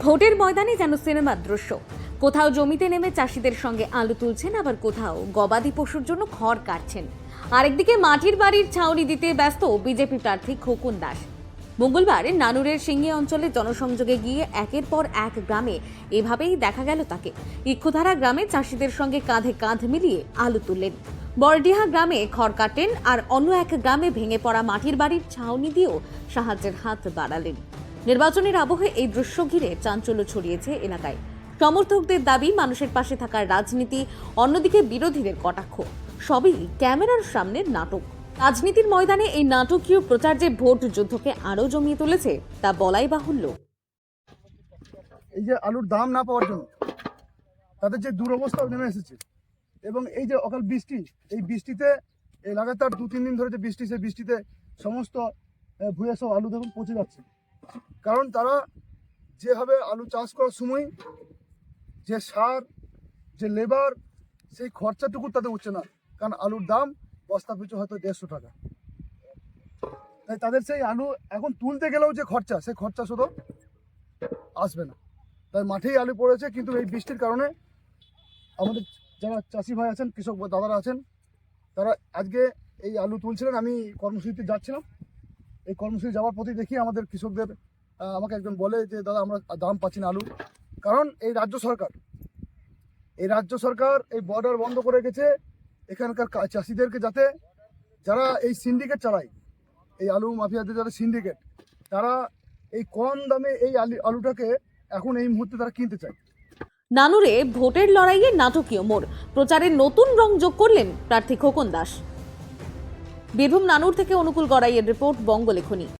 ভোটের ময়দানে যেন সিনেমার দৃশ্য। কোথাও জমিতে নেমে চাষিদের সঙ্গে আলু তুলছেন, আবার কোথাও গবাদি পশুর জন্য খড় কাটছেন। আরেকদিকে মাটির বাড়ির ছাউনি দিতে ব্যস্ত বিজেপি প্রার্থী খোকন দাস। মঙ্গলবার নানুরের সিঙ্গি অঞ্চলে জনসংযোগে গিয়ে একের পর এক গ্রামে এভাবেই দেখা গেল তাকে। ইক্ষুধারা গ্রামে চাষিদের সঙ্গে কাঁধে কাঁধ মিলিয়ে আলু তুললেন, বড়ডিহা গ্রামে খড় কাটেন, আর অন্য এক গ্রামে ভেঙে পড়া মাটির বাড়ির ছাউনি দিয়েও সাহায্যের হাত বাড়ালেন। নির্বাচনের আবহে এই দৃশ্য ঘিরে চাঞ্চল্য ছড়িয়েছে এলাকায়। সমর্থকদের দাবি মানুষের পাশে থাকার রাজনীতি, অন্যদিকে বিরোধীদের কটাক্ষ। সবই ক্যামেরার সামনে নাটক। রাজনীতির ময়দানে এই নাটকীয় প্রচার যে ভোট যুদ্ধকে আরো জমিয়ে তুলেছে তা বলাই বাহুল্য। এই যে আলুর দাম না পাওয়ার জন্য তাদের যে দুরবস্থা নেমে এসেছে, এবং এই যে অকাল বৃষ্টি, এই বৃষ্টিতে এই লাগাতার 2-3 দিন ধরে যে বৃষ্টি, সেই বৃষ্টিতে সমস্ত ভুঁয়ে সব আলু দেখুন পচে যাচ্ছে। কারণ তারা যেভাবে আলু চাষ করার সময় যে সার, যে লেবার, সেই খরচাটুকু তাদের উঠছে না। কারণ আলুর দাম বস্তা পিছু হয়তো 150 টাকা। তাই তাদের সেই আলু এখন তুলতে গেলেও যে খরচা, সেই খরচা শুধু আসবে না। তাই মাঠেই আলু পড়েছে। কিন্তু এই বৃষ্টির কারণে আমাদের যারা চাষি ভাই আছেন, কৃষক দাদারা আছেন, তারা আজকে এই আলু তুলছিলেন। আমি কর্মসূচিতে যাচ্ছিলাম। এই কর্মসূচি যাওয়ার প্রতি দেখি আমাদের কৃষকদের আমাকে একজন বলে যে দাদা, আমরা দাম পাচ্ছি না আলু। কারণ এই রাজ্য সরকার এই বর্ডার বন্ধ করে রেখেছে এখানকার চাষিদেরকে, যাতে যারা এই সিন্ডিকেট চালায়, এই আলু মাফিয়াদের যারা সিন্ডিকেট, তারা এই কম দামে এই আলুটাকে এখন এই মুহূর্তে তারা কিনতে চায়। নানুরে ভোটের লড়াইয়ে নাটকীয় মোড়, প্রচারের নতুন রং যোগ করলেন প্রার্থী খোকন দাস। বীরভূম নানুর থেকে অনুকূল গড়াইয়ের রিপোর্ট, বঙ্গলেখনী।